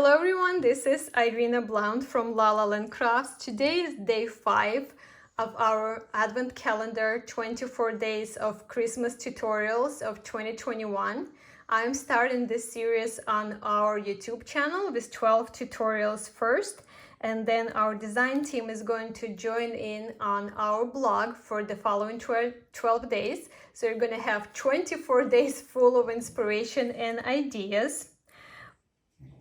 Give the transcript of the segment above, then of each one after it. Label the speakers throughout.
Speaker 1: Hello everyone, this is Irina Blount from La La Land Crafts. Today is day 5 of our Advent calendar, 24 days of Christmas tutorials of 2021. I'm starting this series on our YouTube channel with 12 tutorials first, and then our design team is going to join in on our blog for the following 12 days. So you're going to have 24 days full of inspiration and ideas.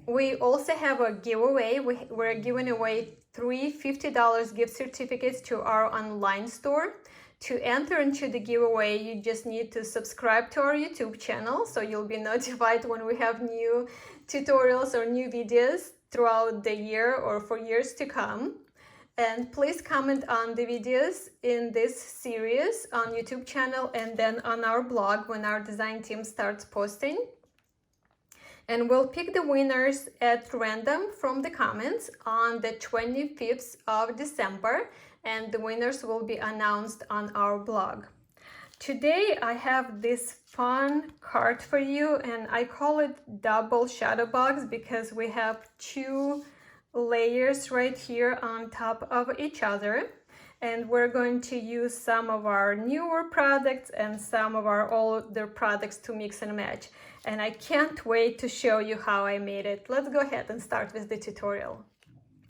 Speaker 1: We also have a giveaway. We're giving away 3 $50 gift certificates to our online store. To enter into the giveaway, you just need to subscribe to our YouTube channel, so you'll be notified when we have new tutorials or new videos throughout the year or for years to come. And please comment on the videos in this series on YouTube channel and then on our blog when our design team starts posting. And we'll pick the winners at random from the comments on the 25th of December, and the winners will be announced on our blog. Today I have this fun card for you, and I call it double shadow box because we have 2 layers right here on top of each other. And we're going to use some of our newer products and some of our older products to mix and match. And I can't wait to show you how I made it. Let's go ahead and start with the tutorial.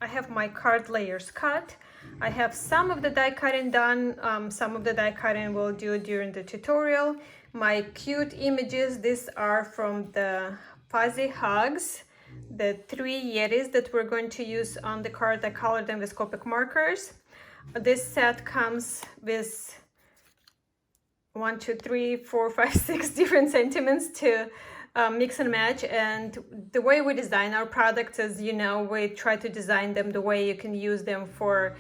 Speaker 1: I have my card layers cut. I have some of the die cutting done. Some of the die cutting we'll do during the tutorial. My cute images, these are from the Fuzzy Hugs, the 3 Yetis that we're going to use on the card. I colored them with Copic markers. This set comes with 1, 2, 3, 4, 5, 6 different sentiments to mix and match. And the way we design our products is, you know, we try to design them the way you can use them for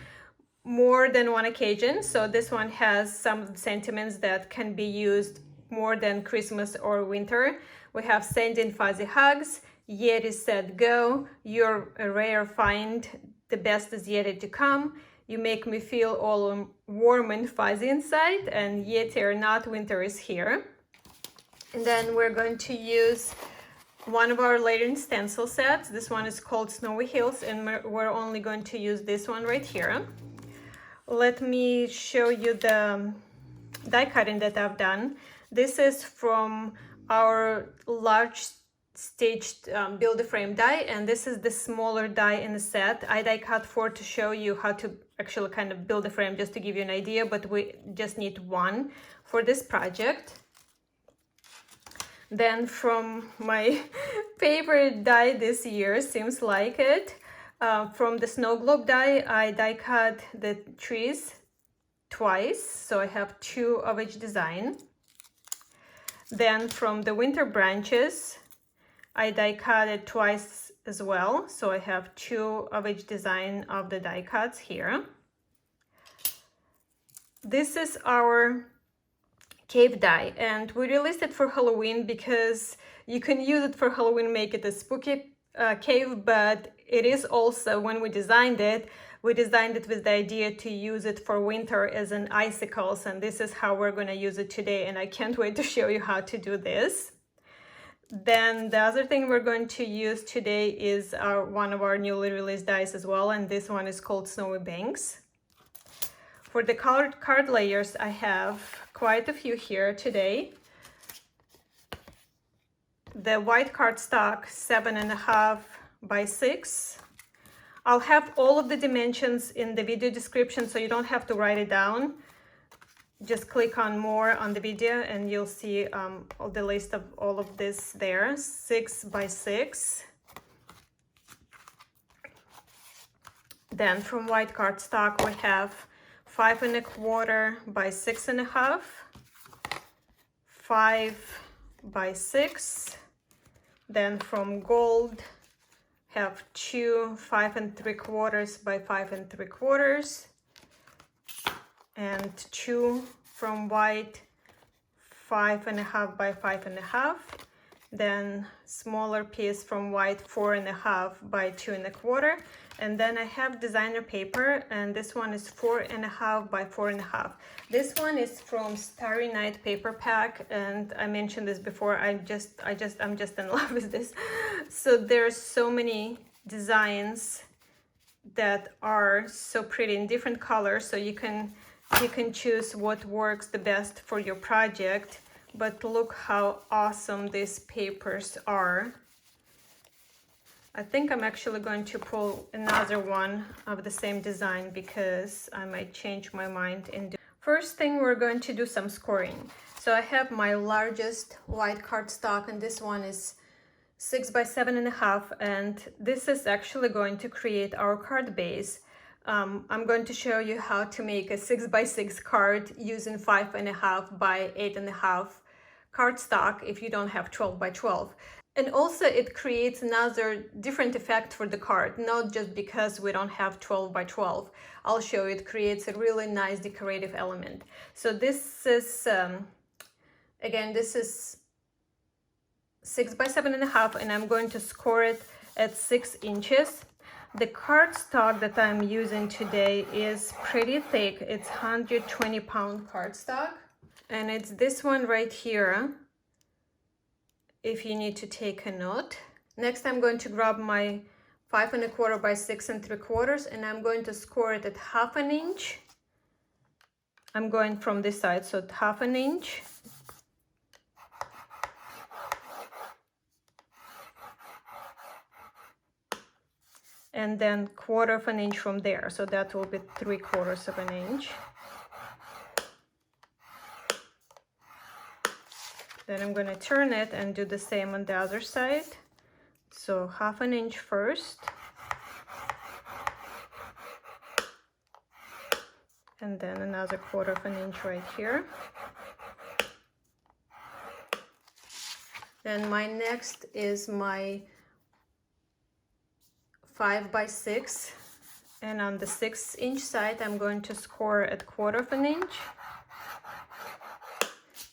Speaker 1: more than one occasion. So this one has some sentiments that can be used more than Christmas or winter. We have Sending Fuzzy Hugs, Yeti Said Go, You're a Rare Find, The Best Is Yet to Come, You Make Me Feel All Warm and Fuzzy Inside, and Yet or Not, Winter is Here. And then we're going to use one of our layering stencil sets. This one is called Snowy Hills, and we're only going to use this one right here. Let me show you the die cutting that I've done. This is from our large staged build-a-frame die, and this is the smaller die in the set. I die cut 4 to show you how to actually kind of build a frame, just to give you an idea, but we just need 1 for this project. Then from my favorite die this year, seems like it, from the snow globe die, I die cut the trees twice, so I have 2 of each design. Then from the winter branches, I die cut it twice as well, so I have 2 of each design of the die cuts here. This is our cave die, and we released it for Halloween because you can use it for Halloween, make it a spooky cave, but it is also, when we designed it with the idea to use it for winter as an icicles, and this is how we're going to use it today, and I can't wait to show you how to do this. Then the other thing we're going to use today is one of our newly released dies as well, and this one is called Snowy Banks. For the colored card layers, I have quite a few here today. The white cardstock 7.5 by 6. I'll have all of the dimensions in the video description, so you don't have to write it down. Just click on more on the video and you'll see all the list of all of this there. 6 by 6. Then from white cardstock we have 5.25 by 6.5, 5 by 6. Then from gold have 2 5.75 by 5.75. And 2 from white, 5.5 by 5.5. Then smaller piece from white, 4.5 by 2.25. And then I have designer paper, and this one is 4.5 by 4.5. This one is from Starry Night paper pack, and I mentioned this before. I'm just in love with this. So there's so many designs that are so pretty in different colors, so you can choose what works the best for your project. But look how awesome these papers are. I think I'm actually going to pull another one of the same design because I might change my mind. First thing, we're going to do some scoring. So I have my largest white cardstock, and this one is 6 by 7.5, and this is actually going to create our card base. I'm going to show you how to make a 6 by 6 card using 5.5 by 8.5 cardstock if you don't have 12 by 12. And also it creates another different effect for the card, not just because we don't have 12 by 12. I'll show you, it creates a really nice decorative element. So this is, again, this is 6 by 7.5, and I'm going to score it at 6 inches. The cardstock that I'm using today is pretty thick. It's 120-pound cardstock, and it's this one right here, if you need to take a note. Next, I'm going to grab my 5.25 by 6 3/4, and I'm going to score it at 1/2 inch. I'm going from this side, so at 1/2 inch. And then 1/4 inch from there, so that will be 3/4 inch. Then I'm going to turn it and do the same on the other side. So 1/2 inch first, and then another 1/4 inch right here. Then my next is my 5 by 6, and on the 6 inch side I'm going to score at 1/4 inch,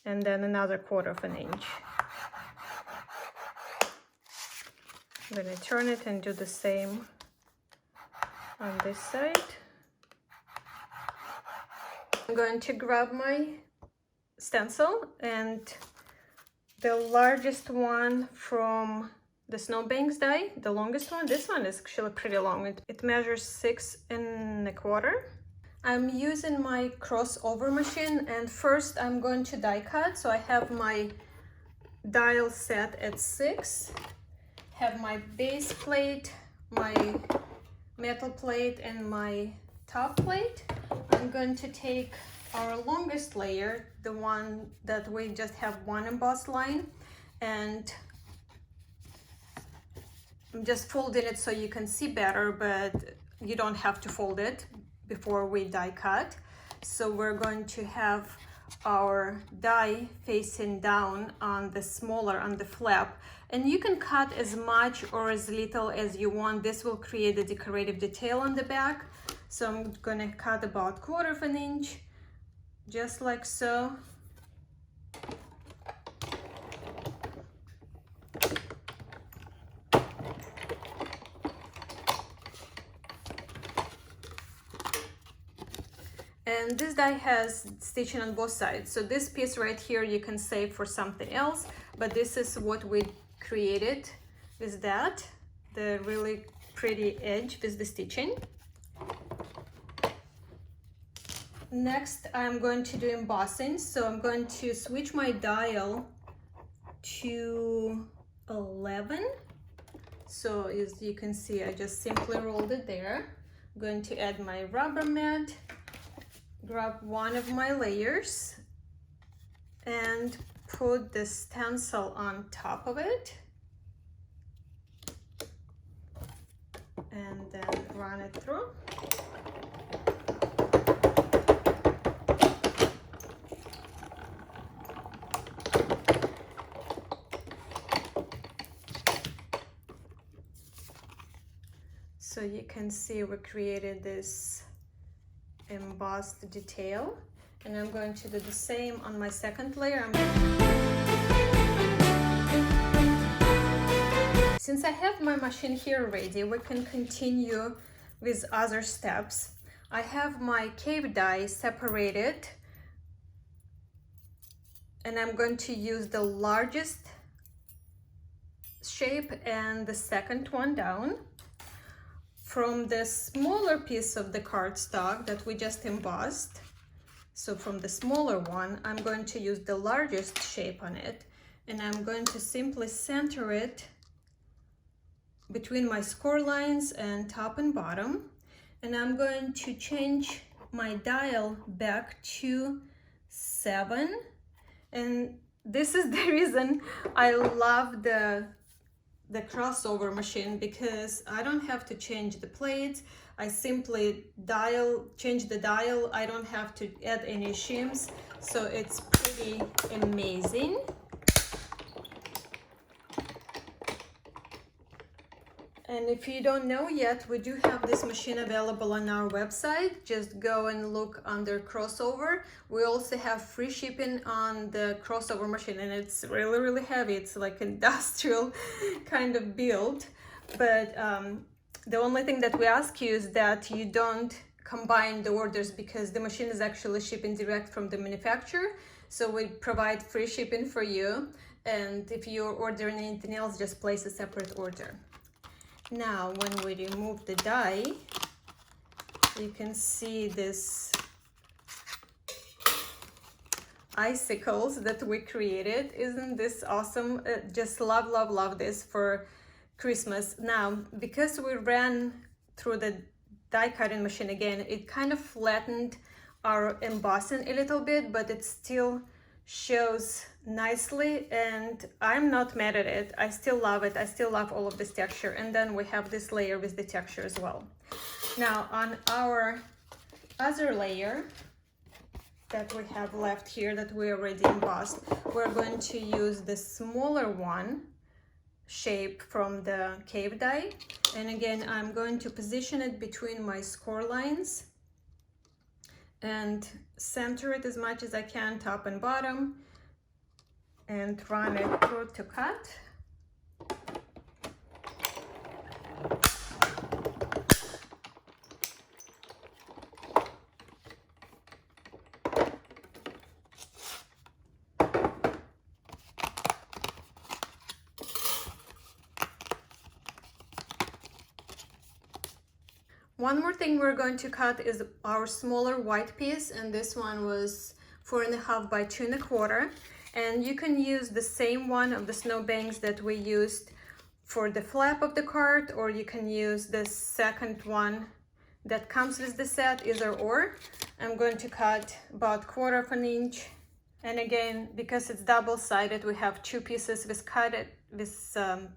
Speaker 1: and then another 1/4 inch. I'm going to turn it and do the same on this side. I'm going to grab my stencil, and the largest one from the Snowbanks die, the longest one, this one is actually pretty long. It measures 6 1/4. I'm using my crossover machine, and first I'm going to die cut. So I have my dial set at 6, have my base plate, my metal plate, and my top plate. I'm going to take our longest layer, the one that we just have one embossed line, and I'm just folding it so you can see better, but you don't have to fold it before we die cut. So we're going to have our die facing down on the smaller, on the flap, and you can cut as much or as little as you want. This will create a decorative detail on the back. So I'm gonna cut about 1/4 inch, just like so. And this die has stitching on both sides. So this piece right here you can save for something else, but this is what we created with that, the really pretty edge with the stitching. Next, I'm going to do embossing. So I'm going to switch my dial to 11. So as you can see, I just simply rolled it there. I'm going to add my rubber mat, grab one of my layers, and put the stencil on top of it, and then run it through. So you can see we created this embossed detail, and I'm going to do the same on my second layer. Since I have my machine here ready, we can continue with other steps. I have my cave die separated, and I'm going to use the largest shape and the second one down. From the smaller piece of the cardstock that we just embossed, so from the smaller one, I'm going to use the largest shape on it, and I'm going to simply center it between my score lines and top and bottom. And I'm going to change my dial back to 7. And this is the reason I love the crossover machine, because I don't have to change the plates. I simply change the dial. I don't have to add any shims, so it's pretty amazing. And if you don't know yet, we do have this machine available on our website. Just go and look under crossover. We also have free shipping on the crossover machine, and it's really, really heavy. It's like industrial kind of build. But the only thing that we ask you is that you don't combine the orders, because the machine is actually shipping direct from the manufacturer. So we provide free shipping for you. And if you're ordering anything else, just place a separate order. Now, when we remove the die, you can see this icicles that we created. Isn't this awesome? Just love, love, love this for Christmas. Now, because we ran through the die cutting machine again, it kind of flattened our embossing a little bit, but it still shows nicely, and I'm not mad at it. I still love it. I still love all of this texture. And then we have this layer with the texture as well. Now, on our other layer that we have left here that we already embossed, we're going to use the smaller one shape from the cave die. And again, I'm going to position it between my score lines and center it as much as I can, top and bottom, and run it through to cut. One more thing we're going to cut is our smaller white piece, and this one was 4.5 by 2.25. And you can use the same one of the snowbanks that we used for the flap of the card, or you can use the second one that comes with the set, either or. I'm going to cut about 1/4 inch. And again, because it's double-sided, we have two pieces with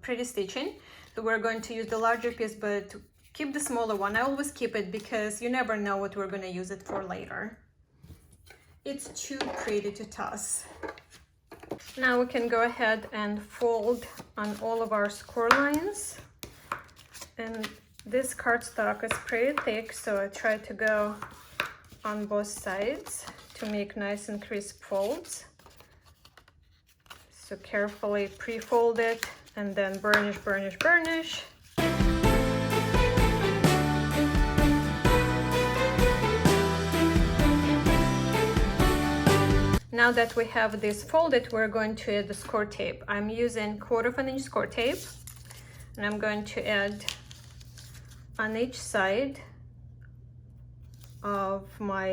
Speaker 1: pretty stitching. So we're going to use the larger piece, but keep the smaller one. I always keep it because you never know what we're going to use it for later. It's too pretty to toss. Now we can go ahead and fold on all of our score lines. And this cardstock is pretty thick, so I try to go on both sides to make nice and crisp folds. So carefully pre-fold it and then burnish, burnish, burnish. Now that we have this folded, we're going to add the score tape. I'm using 1/4 inch score tape, and I'm going to add on each side of my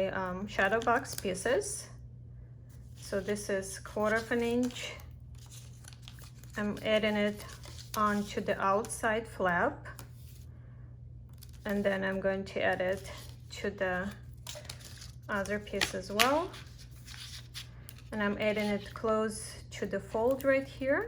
Speaker 1: shadow box pieces. So this is 1/4 inch. I'm adding it onto the outside flap, and then I'm going to add it to the other piece as well. And I'm adding it close to the fold right here.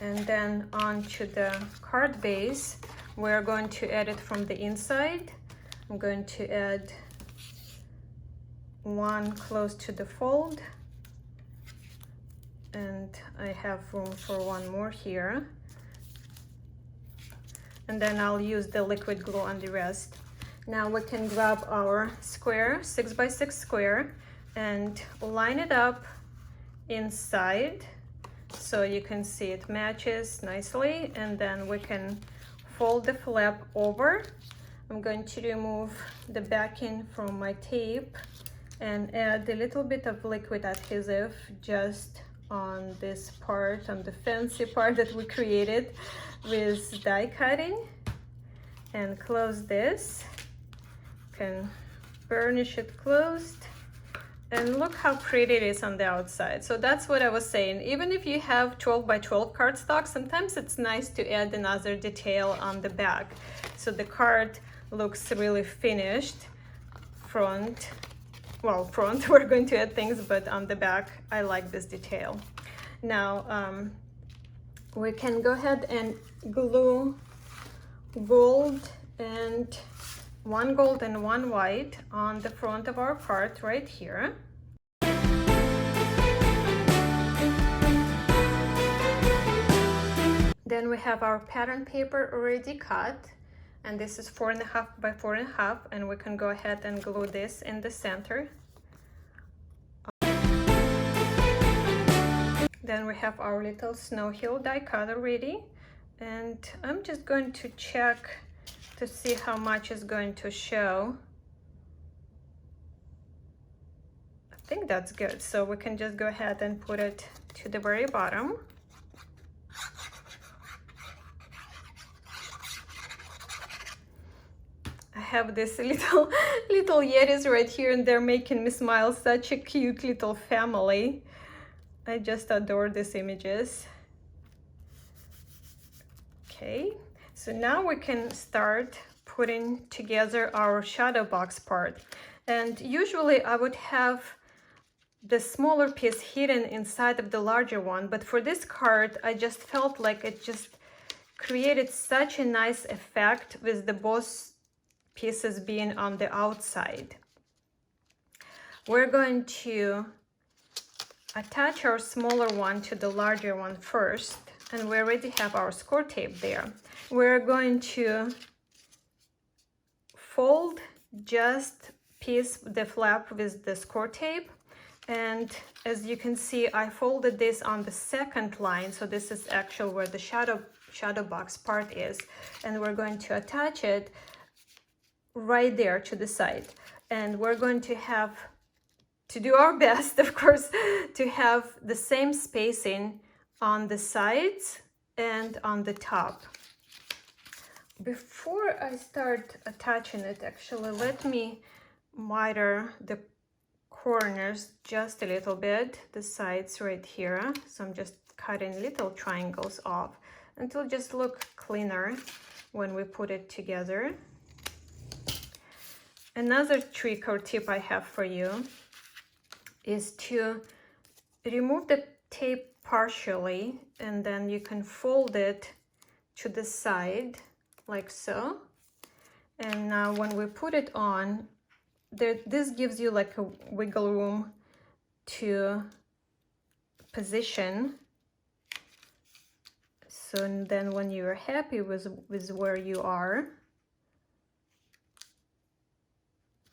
Speaker 1: And then onto the card base, we're going to add it from the inside. I'm going to add one close to the fold. And I have room for one more here. And then I'll use the liquid glue on the rest. Now we can grab our square, 6 by 6 square, and line it up inside so you can see it matches nicely. And then we can fold the flap over. I'm going to remove the backing from my tape and add a little bit of liquid adhesive just on this part, on the fancy part that we created with die cutting, and close this. Can burnish it closed, and look how pretty it is on the outside. So that's what I was saying. Even if you have 12 by 12 cardstock, sometimes it's nice to add another detail on the back, so the card looks really finished. Front, we're going to add things, but on the back I like this detail. Now we can go ahead and glue one gold and one white on the front of our card right here. Then we have our pattern paper already cut, and this is 4.5 by 4.5, and we can go ahead and glue this in the center. Then we have our little snow hill die cut already, and I'm just going to check to see how much is going to show. I think that's good, so we can just go ahead and put it to the very bottom. I have this little Yetis right here, and they're making me smile. Such a cute little family. I just adore these images. Okay, so now we can start putting together our shadow box part. And usually I would have the smaller piece hidden inside of the larger one, but for this card I just felt like it just created such a nice effect with the both pieces being on the outside. We're going to attach our smaller one to the larger one first, and we already have our score tape there. We're going to fold just the flap with the score tape, and as you can see, I folded this on the second line, so this is actually where the shadow box part is, and we're going to attach it right there to the side. And we're going to have to do our best, of course, to have the same spacing on the sides and on the top. Before I start attaching it, actually, let me miter the corners just a little bit, the sides right here. So I'm just cutting little triangles off, and it'll just look cleaner when we put it together. Another trick or tip I have for you is to remove the tape partially, and then you can fold it to the side like so. And now when we put it on, this gives you like a wiggle room to position. So then when you're happy with where you are,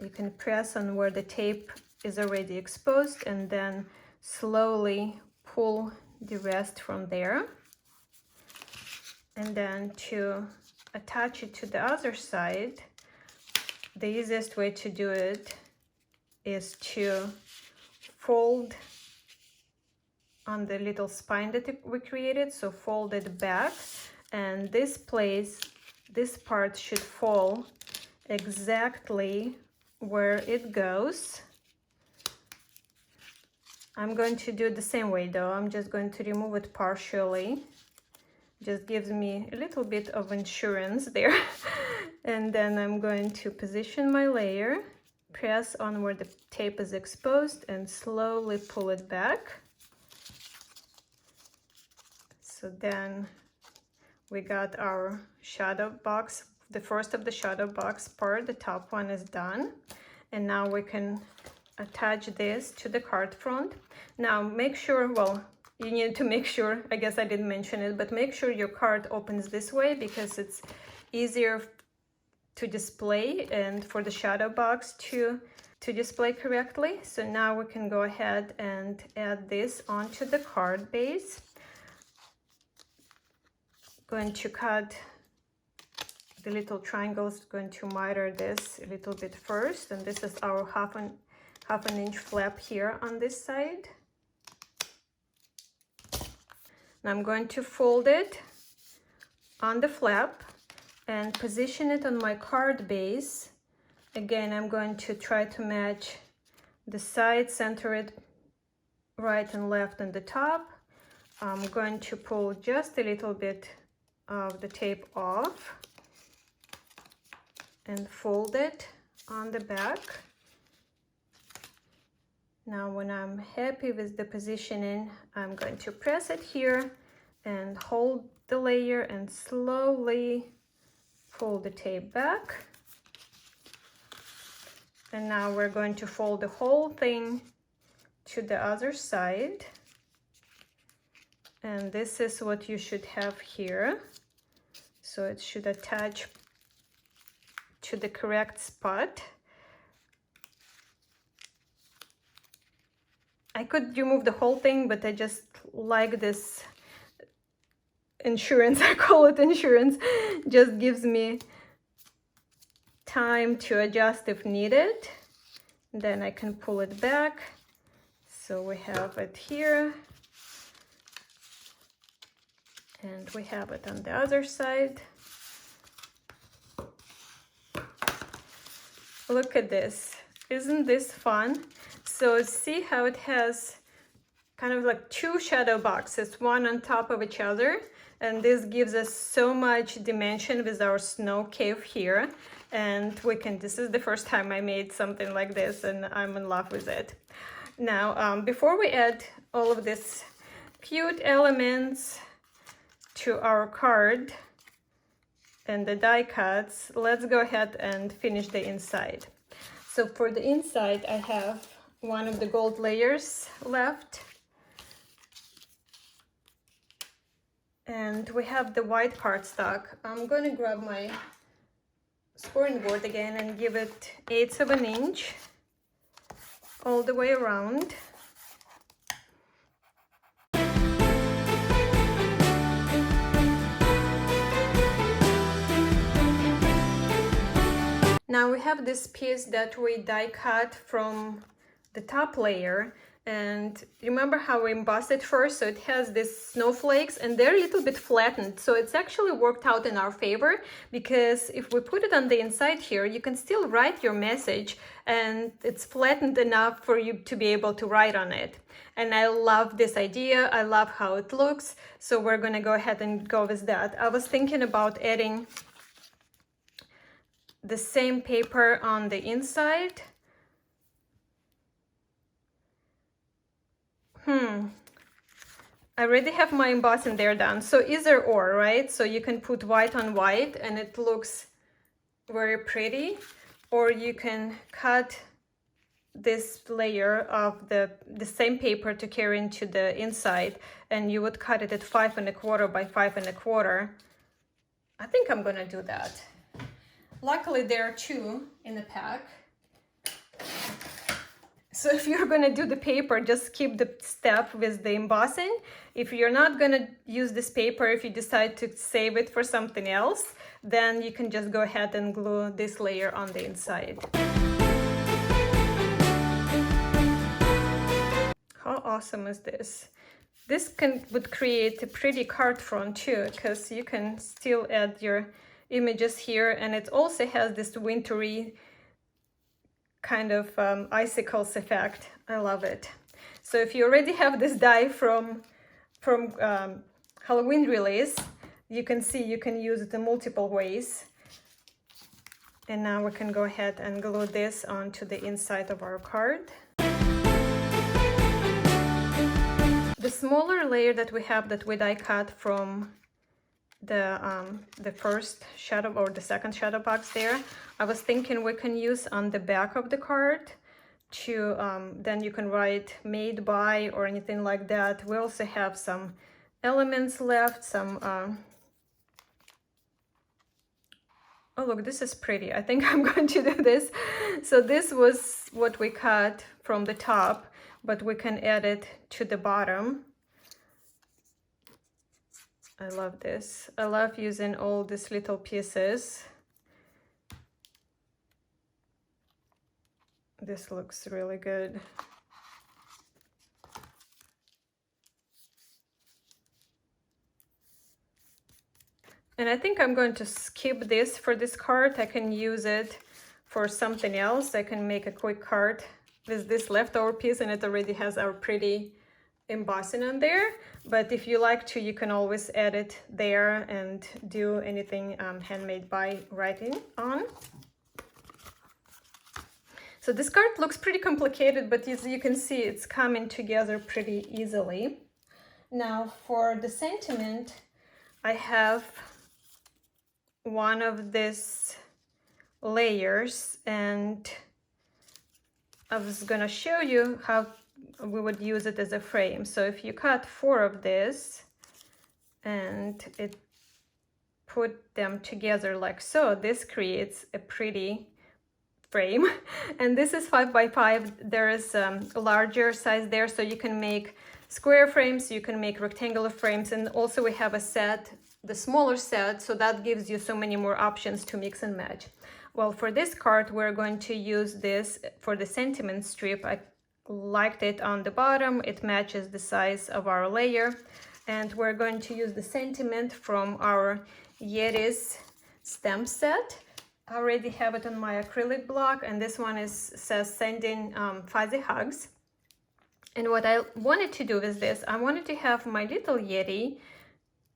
Speaker 1: you can press on where the tape is already exposed and then slowly pull the rest from there. And then to attach it to the other side, the easiest way to do it is to fold on the little spine that we created. So fold it back, and this part should fall exactly where it goes. I'm going to do it the same way though. I'm just going to remove it partially. Just gives me a little bit of insurance there. And then I'm going to position my layer, press on where the tape is exposed, and slowly pull it back. So then we got our shadow box, the first of the shadow box part, the top one is done. And now we can attach this to the card front. Now make sure, well, you need to make sure, I guess I didn't mention it, but make sure your card opens this way because it's easier to display and for the shadow box to display correctly. So now we can go ahead and add this onto the card base. Going to cut the little triangle is going to miter this a little bit first, and this is our half an inch flap here on this side. And I'm going to fold it on the flap and position it on my card base. Again, I'm going to try to match the side, center it right and left on the top. I'm going to pull just a little bit of the tape off and fold it on the back. Now when I'm happy with the positioning, I'm going to press it here and hold the layer and slowly pull the tape back. And now we're going to fold the whole thing to the other side. And this is what you should have here. So it should attach to the correct spot. I could remove the whole thing, but I just like this insurance, I call it insurance, just gives me time to adjust if needed. Then I can pull it back. So we have it here. And we have it on the other side. Look at this. Isn't this fun? So see how it has kind of like two shadow boxes, one on top of each other. And this gives us so much dimension with our snow cave here. And we can, this is the first time I made something like this and I'm in love with it. Now, before we add all of these cute elements to our card and the die cuts, let's go ahead and finish the inside. So for the inside, I have one of the gold layers left. And we have the white cardstock. I'm going to grab my scoring board again and give it 1/8 of an inch all the way around. Now we have this piece that we die cut from the top layer, and remember how we embossed it first? So it has these snowflakes and they're a little bit flattened. So it's actually worked out in our favor, because if we put it on the inside here, you can still write your message and it's flattened enough for you to be able to write on it. And I love this idea. I love how it looks. So we're gonna go ahead and go with that. I was thinking about adding the same paper on the inside. I already have my embossing there done. So either or, right? So you can put white on white and it looks very pretty, or you can cut this layer of the same paper to carry into the inside, and you would cut it at 5 1/4 by 5 1/4. I think I'm gonna do that. Luckily there are 2 in the pack. So if you're gonna do the paper, just skip the step with the embossing. If you're not gonna use this paper, if you decide to save it for something else, then you can just go ahead and glue this layer on the inside. How awesome is this? This would create a pretty card front too, because you can still add your images here, and it also has this wintry kind of icicles effect. I love it. So if you already have this die from Halloween release, you can see you can use it in multiple ways. And now we can go ahead and glue this onto the inside of our card. The smaller layer that we have that we die cut from the first shadow or the second shadow box there, I was thinking we can use on the back of the card to then you can write made by or anything like that. We also have some elements left, some oh look, this is pretty. I think I'm going to do this. So this was what we cut from the top, but we can add it to the bottom. I love this. I love using all these little pieces. This looks really good. And I think I'm going to skip this for this card. I can use it for something else. I can make a quick card with this leftover piece, and it already has our pretty embossing on there. But if you like to, you can always add it there and do anything handmade by writing on. So this card looks pretty complicated, but as you can see, it's coming together pretty easily. Now for the sentiment, I have one of these layers, and I was gonna show you how we would use it as a frame. So if you cut 4 of this and put them together like so, this creates a pretty frame. And this is 5 by 5. There is a larger size there, so you can make square frames, you can make rectangular frames, and also we have a set, the smaller set, so that gives you so many more options to mix and match. Well, for this card, we're going to use this for the sentiment strip. I liked it on the bottom. It matches the size of our layer. And we're going to use the sentiment from our Yeti's stamp set. I already have it on my acrylic block, and this one says sending fuzzy hugs. And what I wanted to do with this, I wanted to have my little Yeti,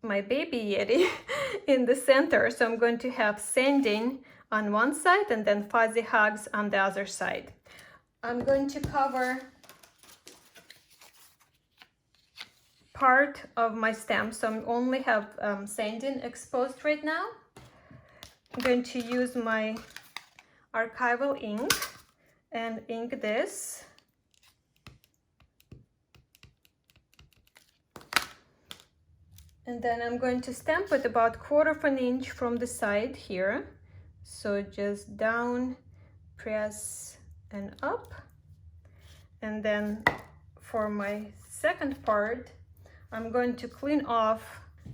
Speaker 1: my baby Yeti, in the center. So I'm going to have sending on one side and then fuzzy hugs on the other side. I'm going to cover part of my stamp, so I only have sending exposed right now. I'm going to use my archival ink and ink this. And then I'm going to stamp it about 1/4 inch from the side here. So just down, press and up. And then for my second part, I'm going to clean off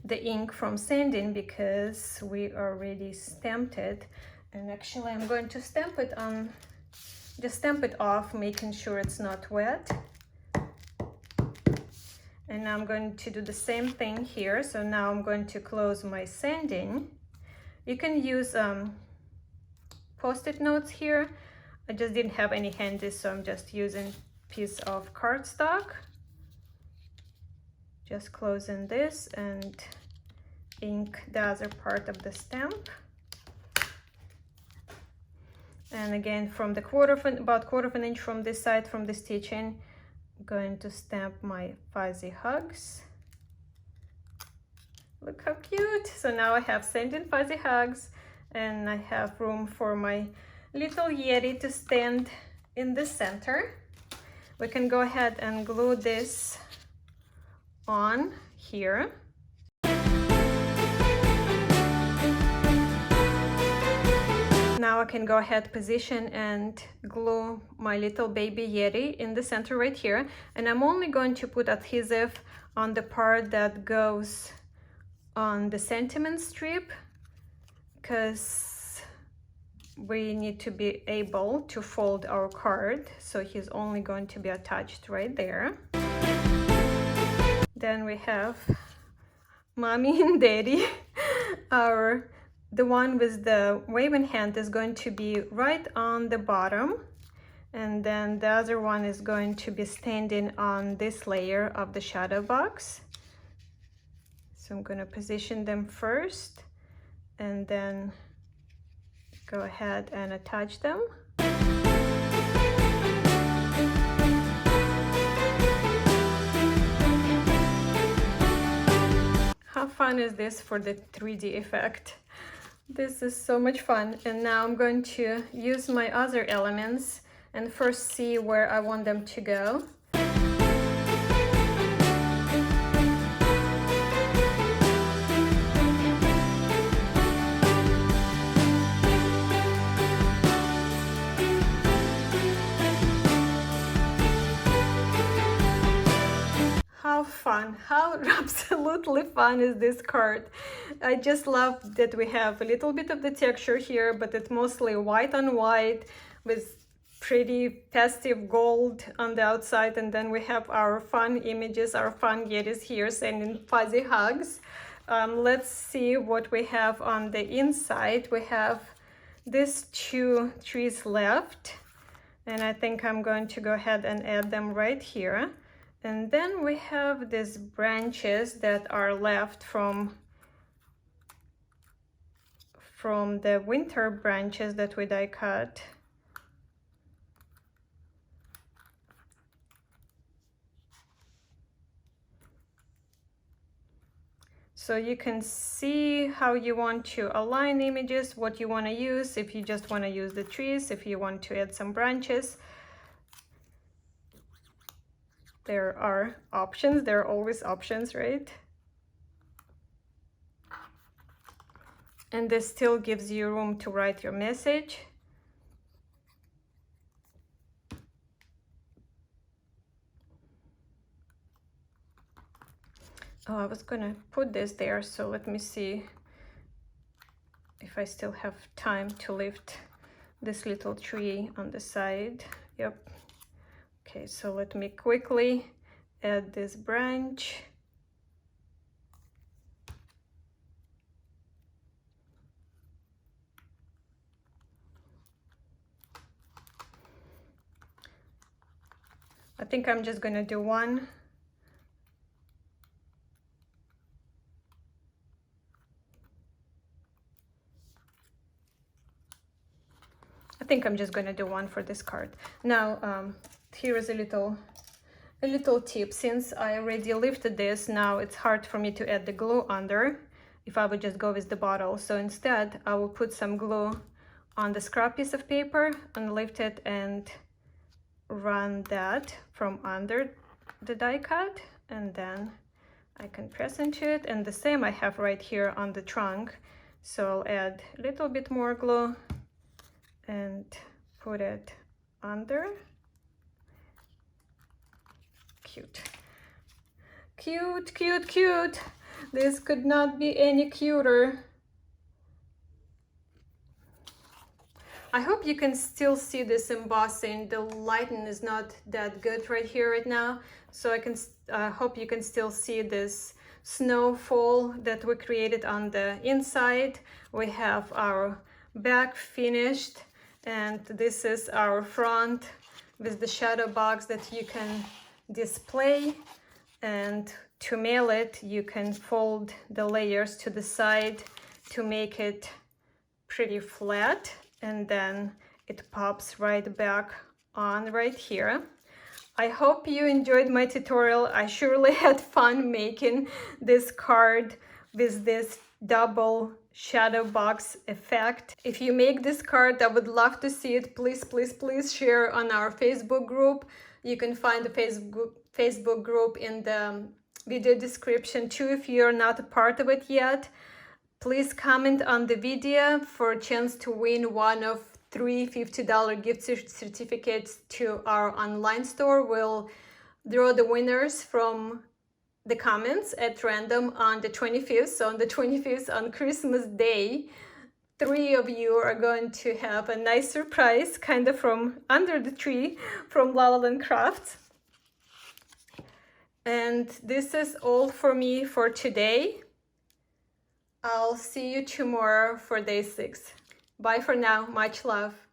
Speaker 1: the ink from sanding because we already stamped it. And actually I'm going to stamp it on, just stamp it off, making sure it's not wet. And now I'm going to do the same thing here. So now I'm going to close my sanding. You can use Post-it notes here. I just didn't have any handy, so I'm just using a piece of cardstock. Just closing this and ink the other part of the stamp. And again, from the about 1/4 inch from this side, from the stitching, I'm going to stamp my fuzzy hugs. Look how cute! So now I have sending fuzzy hugs, and I have room for my little Yeti to stand in the center. We can go ahead and glue this on here. Now I can go ahead, position and glue my little baby Yeti in the center right here. And I'm only going to put adhesive on the part that goes on the sentiment strip, because we need to be able to fold our card. So he's only going to be attached right there. Then we have Mommy and Daddy. The one with the waving hand is going to be right on the bottom, and then the other one is going to be standing on this layer of the shadow box. So I'm going to position them first and then go ahead and attach them. How fun is this for the 3D effect? This is so much fun. And now I'm going to use my other elements and first see where I want them to go. How fun, how absolutely fun is this card. I just love that we have a little bit of the texture here, but it's mostly white on white with pretty festive gold on the outside, and then we have our fun images, our fun Yetis here sending fuzzy hugs. Let's see what we have on the inside. We have these 2 trees left, and I think I'm going to go ahead and add them right here. And then we have these branches that are left from the winter branches that we die cut. So you can see how you want to align images, what you want to use, if you just want to use the trees, if you want to add some branches. There are options, there are always options, right? And this still gives you room to write your message. Oh, I was gonna put this there, so let me see if I still have time to lift this little tree on the side. Yep. Okay, so let me quickly add this branch. I think I'm just gonna do one. I think I'm just gonna do one for this card. Now, here is a little tip. Since I already lifted this, now it's hard for me to add the glue under if I would just go with the bottle. So instead, I will put some glue on the scrap piece of paper and lift it and run that from under the die cut, and then I can press into it. And the same I have right here on the trunk. So I'll add a little bit more glue and put it under. Cute. Cute, cute, cute. This could not be any cuter. I hope you can still see this embossing. The lighting is not that good right here right now, so I can hope you can still see this snowfall that we created on the inside. We have our back finished, and this is our front with the shadow box that you can display. And to mail it, you can fold the layers to the side to make it pretty flat, and then it pops right back on right here. I hope you enjoyed my tutorial. I surely had fun making this card with this double shadow box effect. If you make this card, I would love to see it. Please, please, please share on our Facebook group. You can find the Facebook group in the video description too if you're not a part of it yet. Please comment on the video for a chance to win one of 3 $50 gift certificates to our online store. We'll draw the winners from the comments at random on the 25th. So on the 25th, on Christmas Day, 3 of you are going to have a nice surprise, kind of from under the tree, from La Crafts. And this is all for me for today. I'll see you tomorrow for day 6. Bye for now. Much love.